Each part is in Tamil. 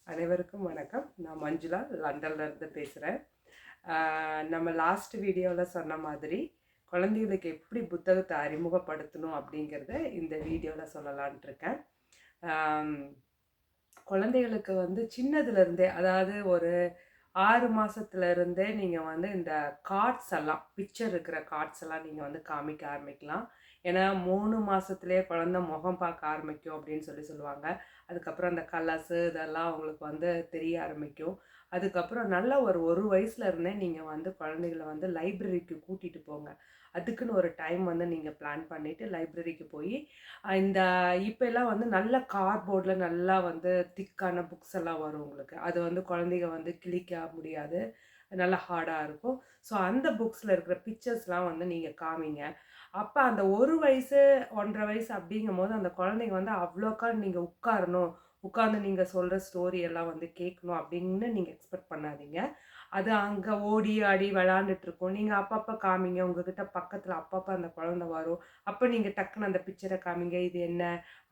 அனைவருக்கும் வணக்கம். நான் மஞ்சுளா லண்டன்லேருந்து பேசுகிறேன். நம்ம லாஸ்ட் வீடியோவில் சொன்ன மாதிரி குழந்தைகளுக்கு எப்படி புத்தகத்தை அறிமுகப்படுத்தணும் அப்படிங்கிறத இந்த வீடியோவில் சொல்லலான்ட்டு இருக்கேன். ஆம், குழந்தைகளுக்கு வந்து சின்னதுலேருந்தே, அதாவது ஒரு 6 மாசத்துல இருந்தே நீங்கள் வந்து இந்த கார்ட்ஸ் எல்லாம், பிக்சர் இருக்கிற கார்ட்ஸ் எல்லாம் நீங்கள் வந்து காமிக்க ஆரம்பிக்கலாம். ஏன்னா 3 மாசத்துலேயே குழந்தை முகம் பார்க்க ஆரம்பிக்கும் அப்படின்னு சொல்லுவாங்க. அதுக்கப்புறம் அந்த கலர்ஸு இதெல்லாம் அவங்களுக்கு வந்து தெரிய ஆரம்பிக்கும். அதுக்கப்புறம் நல்ல ஒரு வயசுல இருந்தே நீங்கள் வந்து குழந்தைகள வந்து லைப்ரரிக்கு கூட்டிகிட்டு போங்க. அதுக்குன்னு ஒரு டைம் வந்து நீங்கள் பிளான் பண்ணிவிட்டு லைப்ரரிக்கு போய் இந்த இப்போல்லாம் வந்து நல்ல கார்ட்போர்டில் நல்லா வந்து திக்கான புக்ஸ் எல்லாம் வரும் உங்களுக்கு. அது வந்து குழந்தைங்க வந்து கிழிக்க முடியாது, நல்லா ஹார்டாக இருக்கும். ஸோ அந்த புக்ஸில் இருக்கிற பிக்சர்ஸ்லாம் வந்து நீங்கள் காமிங்க. அப்போ அந்த 1 வயசு 1.5 வயசு அப்படிங்கும்போது அந்த குழந்தைங்க வந்து அவ்வளோக்கா நீங்கள் உட்காரணும், உட்காந்து நீங்கள் சொல்கிற ஸ்டோரி எல்லாம் வந்து கேட்கணும் அப்படின்னு நீங்கள் எக்ஸ்பெக்ட் பண்ணாதீங்க. அது அங்கே ஓடி ஆடி விளாண்டுட்டு இருக்கும். நீங்கள் அப்பப்போ காமிங்க. உங்ககிட்ட பக்கத்தில் அப்பப்போ அந்த குழந்தை வரும். அப்போ நீங்கள் டக்குன்னு அந்த பிக்சரை காமிங்க. இது என்ன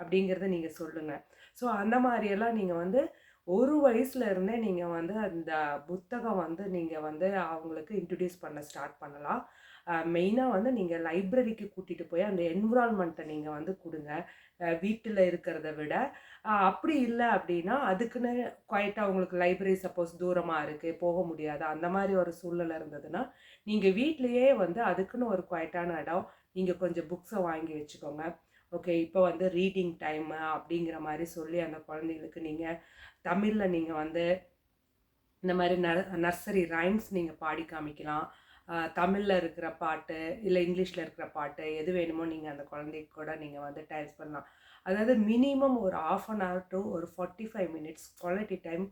அப்படிங்கிறத நீங்கள் சொல்லுங்கள். ஸோ அந்த மாதிரியெல்லாம் நீங்கள் வந்து 1 வயசுல இருந்தே நீங்கள் வந்து அந்த புத்தகம் வந்து நீங்கள் வந்து அவங்களுக்கு இன்ட்ரடியூஸ் பண்ண ஸ்டார்ட் பண்ணலாம். மெயினாக வந்து நீங்கள் லைப்ரரிக்கு கூட்டிகிட்டு போய் அந்த என்விரான்மெண்ட்டை நீங்கள் வந்து கொடுங்க. வீட்டில் இருக்கிறத விட அப்படி இல்லை அப்படின்னா அதுக்குன்னு குவைட்டாக உங்களுக்கு லைப்ரரி சப்போஸ் தூரமாக இருக்குது, போக முடியாது, அந்த மாதிரி ஒரு சூழ்நிலை இருந்ததுன்னா நீங்கள் வீட்லேயே வந்து அதுக்குன்னு ஒரு குவைட்டான இடம் நீங்கள் கொஞ்சம் புக்ஸை வாங்கி வச்சுக்கோங்க. ஓகே, இப்போ வந்து ரீடிங் டைமு அப்படிங்கிற மாதிரி சொல்லி அந்த குழந்தைங்களுக்கு நீங்கள் தமிழில் நீங்கள் வந்து இந்த மாதிரி நர்சரி ரைம்ஸ் நீங்கள் பாடி காமிக்கலாம். தமிழில் இருக்கிற பாட்டு இல்லை இங்கிலீஷில் இருக்கிற பாட்டு எது வேணுமோ நீங்கள் அந்த குழந்தைக்கு கூட நீங்கள் வந்து டைப் பண்ணலாம். அதாவது மினிமம் ஒரு 1/2 hour to ஒரு 45 minutes குவாலிட்டி டைம்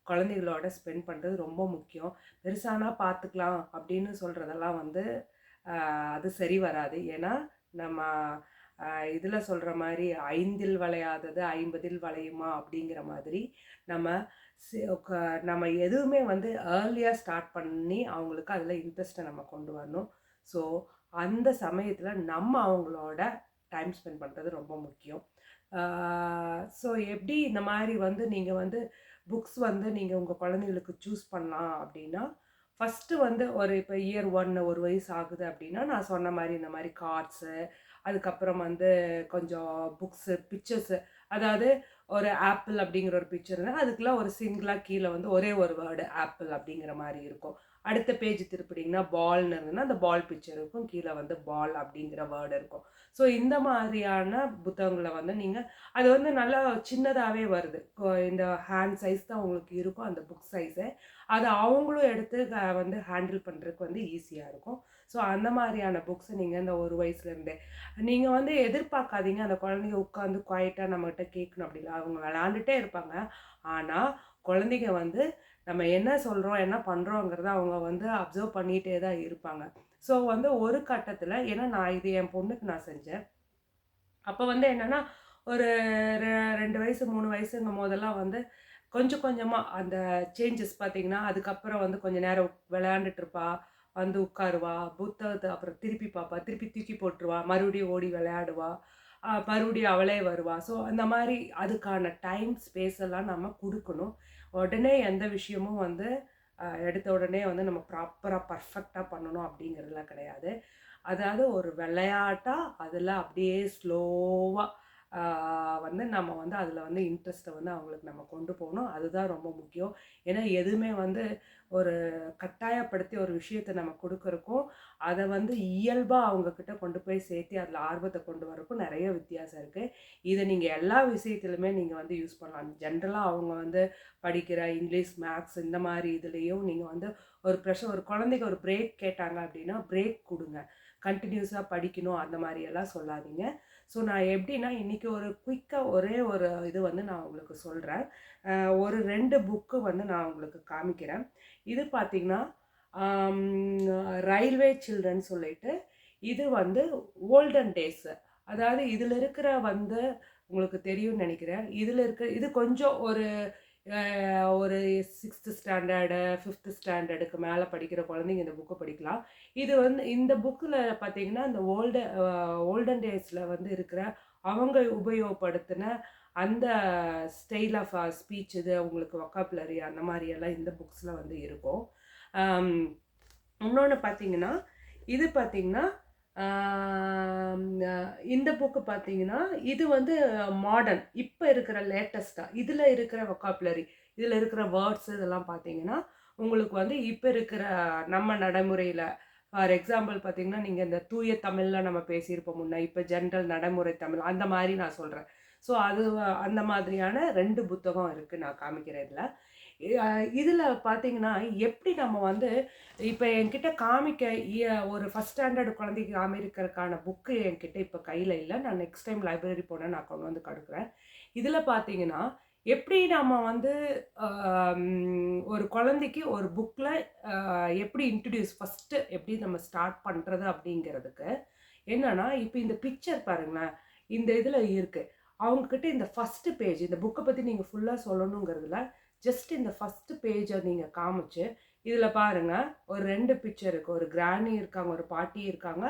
குழந்தைகளோட ஸ்பெண்ட் பண்ணுறது ரொம்ப முக்கியம். பெருசானா பார்த்துக்கலாம் அப்படின்னு சொல்கிறதெல்லாம் வந்து அது சரி வராது. ஏன்னா நம்ம இதில் சொல்கிற மாதிரி 5ல் வளையாதது 50ல் வளையுமா அப்படிங்கிற மாதிரி நம்ம நம்ம எதுவுமே வந்து ஏர்லியாக ஸ்டார்ட் பண்ணி அவங்களுக்கு அதில் இன்ட்ரெஸ்ட்டை நம்ம கொண்டு வரணும். ஸோ அந்த சமயத்தில் நம்ம அவங்களோட டைம் ஸ்பெண்ட் பண்ணுறது ரொம்ப முக்கியம். ஸோ எப்படி இந்த மாதிரி வந்து நீங்கள் வந்து புக்ஸ் வந்து நீங்கள் உங்கள் குழந்தைங்களுக்கு சூஸ் பண்ணலாம் அப்படின்னா, ஃபஸ்ட்டு வந்து ஒரு இப்போ இயர் 1 1 வயசு ஆகுது அப்படின்னா நான் சொன்ன மாதிரி இந்த மாதிரி கார்ட்ஸு, அதுக்கப்புறம் வந்து கொஞ்சம் புக்ஸு, பிக்சர்ஸு, அதாவது ஒரு ஆப்பிள் அப்படிங்கிற ஒரு பிக்சர்னா அதுக்கெல்லாம் ஒரு சிங்கிளாக கீழே வந்து ஒரே ஒரு வேர்டு ஆப்பிள் அப்படிங்கிற மாதிரி இருக்கும். அடுத்த பேஜ் திருப்பிட்டிங்கன்னா பால்னு இருந்ததுன்னா அந்த பால் பிக்சர் இருக்கும், கீழே வந்து பால் அப்படிங்கிற வேர்டு இருக்கும். ஸோ இந்த மாதிரியான புத்தகங்களை வந்து நீங்கள் அது வந்து நல்லா சின்னதாகவே வருது. இந்த ஹேண்ட் சைஸ் தான் உங்களுக்கு இருக்கும் அந்த புக் சைஸு. அதை அவங்களும் எடுத்து வந்து ஹேண்டில் பண்ணுறதுக்கு வந்து ஈஸியாக இருக்கும். ஸோ அந்த மாதிரியான புக்ஸை நீங்கள் இந்த 1 வயசுலேருந்தே நீங்கள் வந்து எதிர்பார்க்காதீங்க அந்த குழந்தைங்க உட்காந்து குவைட்டாக நம்மகிட்ட கேட்கணும் அப்படிலாம். அவங்க விளாண்டுட்டே இருப்பாங்க. ஆனால் குழந்தைங்க வந்து நம்ம என்ன சொல்கிறோம் என்ன பண்ணுறோங்கிறத அவங்க வந்து அப்சர்வ் பண்ணிகிட்டே தான் இருப்பாங்க. ஸோ வந்து ஒரு கட்டத்தில், ஏன்னா நான் இது என் பொண்ணுக்கு நான் செஞ்சேன். அப்போ வந்து என்னென்னா ஒரு 2 வயசு 3 வயசுங்கும் போதெல்லாம் வந்து கொஞ்சம் கொஞ்சமாக அந்த சேஞ்சஸ் பார்த்தீங்கன்னா, அதுக்கப்புறம் வந்து கொஞ்சம் நேரம் விளையாண்டுட்டு இருப்பா, வந்து உட்காருவா, புத்தகத்தை அப்புறம் திருப்பி பார்ப்பா, திருப்பி தூக்கி போட்டுருவா, மறுபடியும் ஓடி விளையாடுவா, மறுபடியும் அவளே வருவா. ஸோ அந்த மாதிரி அதுக்கான டைம் ஸ்பேஸ் எல்லாம் நம்ம கொடுக்கணும். உடனே எந்த விஷயமும் வந்து எடுத்த உடனே வந்து நம்ம ப்ராப்பராக பர்ஃபெக்டாக பண்ணணும் அப்படிங்கிறதுலாம் கிடையாது. அதாவது ஒரு விளையாட்டாக அதில் அப்படியே ஸ்லோவாக வந்து நம்ம வந்து அதில் வந்து இன்ட்ரெஸ்ட்டை வந்து அவங்களுக்கு நம்ம கொண்டு போகணும். அதுதான் ரொம்ப முக்கியம். ஏன்னா எதுவுமே வந்து ஒரு கட்டாயப்படுத்தி ஒரு விஷயத்தை நம்ம கொடுக்குறக்கும், அதை வந்து இயல்பாக அவங்கக்கிட்ட கொண்டு போய் சேர்த்து அதில் ஆர்வத்தை கொண்டு வரக்கும் நிறைய வித்தியாசம் இருக்குது. இதை நீங்கள் எல்லா விஷயத்துலையுமே நீங்கள் வந்து யூஸ் பண்ணலாம். ஜென்ரலாக அவங்க வந்து படிக்கிற இங்கிலீஷ், மேத்ஸ் இந்த மாதிரி இதுலேயும் நீங்கள் வந்து ஒரு குழந்தைக்கு ஒரு பிரேக் கேட்டாங்க அப்படின்னா பிரேக் கொடுங்க. கண்டினியூஸாக படிக்கணும் அந்த மாதிரியெல்லாம் சொல்லாதீங்க. ஸோ நான் எப்படின்னா இன்றைக்கி ஒரு குயிக்காக ஒரே ஒரு இது வந்து நான் உங்களுக்கு சொல்கிறேன். ஒரு 2 புக்கு வந்து நான் உங்களுக்கு காமிக்கிறேன். இது பார்த்திங்கன்னா ரயில்வே சில்ட்ரன் சொல்லிட்டு, இது வந்து ஓல்டன் டேஸு. அதாவது இதில் இருக்கிற வந்து உங்களுக்கு தெரியும்னு நினைக்கிறேன். இதில் இருக்க இது கொஞ்சம் ஒரு 6th ஸ்டாண்டர்டு 5th ஸ்டாண்டர்டுக்கு மேலே படிக்கிற குழந்தைங்க இந்த புக்கு படிக்கலாம். இது வந்து இந்த புக்கில் பார்த்தீங்கன்னா இந்த ஓல்டன் டேஸில் வந்து இருக்கிற அவங்க உபயோகப்படுத்தின அந்த ஸ்டைல் ஆஃப் ஸ்பீச் இது உங்களுக்கு வொக்காபுலரி அந்த மாதிரியெல்லாம் இந்த புக்ஸில் வந்து இருக்கும். இன்னொன்று பார்த்தீங்கன்னா இது பார்த்தீங்கன்னா இந்த புக்கு பார்த்தீங்கன்னா இது வந்து மாடர்ன் இப்போ இருக்கிற லேட்டஸ்ட்டாக இதில் இருக்கிற வொக்காபுலரி இதில் இருக்கிற வேர்ட்ஸ் இதெல்லாம் பார்த்தீங்கன்னா உங்களுக்கு வந்து இப்போ இருக்கிற நம்ம நடைமுறையில் ஃபார் எக்ஸாம்பிள் பார்த்தீங்கன்னா நீங்கள் இந்த தூய தமிழில் நம்ம பேசியிருப்போம் முன்னே இப்போ ஜென்ரல் நடைமுறை தமிழ் அந்த மாதிரி நான் சொல்கிறேன். ஸோ அது அந்த மாதிரியான 2 புத்தகம் இருக்குது நான் காமிக்கிறேன் இதில். இதில் பார்த்தீங்கன்னா எப்படி நம்ம வந்து இப்போ என்கிட்ட காமிக்க ஒரு ஃபஸ்ட் ஸ்டாண்டர்டு குழந்தைக்கு காமிக்கிறதுக்கான புக்கு என்கிட்ட இப்போ கையில் இல்லை. நான் நெக்ஸ்ட் டைம் லைப்ரரி போனேன் நான் கொண்டு வந்து கொடுக்குறேன். இதில் பார்த்தீங்கன்னா எப்படி நம்ம வந்து ஒரு குழந்தைக்கு ஒரு புக்கில் எப்படி இன்ட்ரடியூஸ் ஃபஸ்ட்டு எப்படி நம்ம ஸ்டார்ட் பண்ணுறது அப்படிங்கிறதுக்கு என்னன்னா இப்போ இந்த பிக்சர் பாருங்களேன் இந்த இதில் இருக்குது. அவங்கக்கிட்ட இந்த ஃபஸ்ட்டு பேஜ் இந்த புக்கை பற்றி நீங்கள் ஃபுல்லாக சொல்லணுங்கிறதுல ஜஸ்ட் இந்த ஃபஸ்ட்டு பேஜை நீங்கள் காமிச்சு இதில் பாருங்கள் ஒரு 2 பிக்சர் இருக்குது. ஒரு கிராணி இருக்காங்க, ஒரு பாட்டி இருக்காங்க,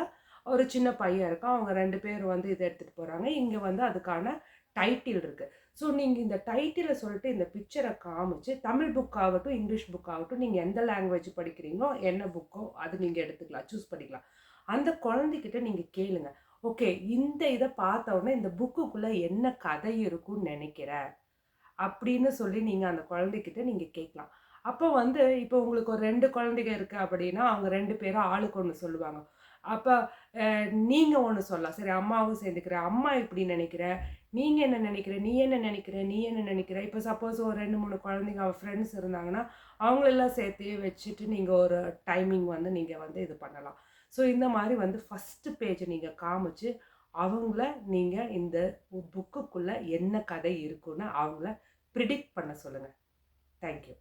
ஒரு சின்ன பையன் இருக்கான். அவங்க 2 பேர் வந்து இதை எடுத்துகிட்டு போகிறாங்க. இங்கே வந்து அதுக்கான டைட்டில் இருக்குது. ஸோ நீங்கள் இந்த டைட்டிலை சொல்லிட்டு இந்த பிக்சரை காமிச்சு தமிழ் புக் ஆகட்டும் இங்கிலீஷ் புக் ஆகட்டும் நீங்கள் எந்த லாங்குவேஜ் படிக்கிறீங்களோ என்ன புக்கோ அது நீங்கள் எடுத்துக்கலாம், சூஸ் பண்ணிக்கலாம். அந்த குழந்தைகிட்ட நீங்கள் கேளுங்க, ஓகே இந்த இதை பார்த்த உடனே இந்த புக்குக்குள்ளே என்ன கதை இருக்குன்னு நினைக்கிற அப்படின்னு சொல்லி நீங்கள் அந்த குழந்தைகிட்ட நீங்கள் கேட்கலாம். அப்போ வந்து இப்போ உங்களுக்கு ஒரு 2 குழந்தைங்க இருக்குது அப்படின்னா அவங்க 2 பேரும் ஆளுக்கு ஒன்று சொல்லுவாங்க. அப்போ நீங்கள் ஒன்று சொல்லலாம், சரி அம்மாவும் சேர்ந்துக்கிறேன், அம்மா இப்படி நினைக்கிற, நீங்கள் என்ன நினைக்கிற, நீ என்ன நினைக்கிற, நீ என்ன நினைக்கிற. இப்போ சப்போஸ் ஒரு 2 3 குழந்தைங்க அவள் ஃப்ரெண்ட்ஸ் இருந்தாங்கன்னா அவங்களெல்லாம் சேர்த்து வச்சுட்டு நீங்கள் ஒரு டைமிங் வந்து நீங்கள் வந்து இது பண்ணலாம். ஸோ இந்த மாதிரி வந்து ஃபஸ்ட்டு பேஜை நீங்கள் காமிச்சு அவங்கள நீங்கள் இந்த புக்குக்குள்ளே என்ன கதை இருக்குன்னு அவங்கள ப்ரிடிக்ட் பண்ண சொல்லுங்கள். தேங்க்யூ.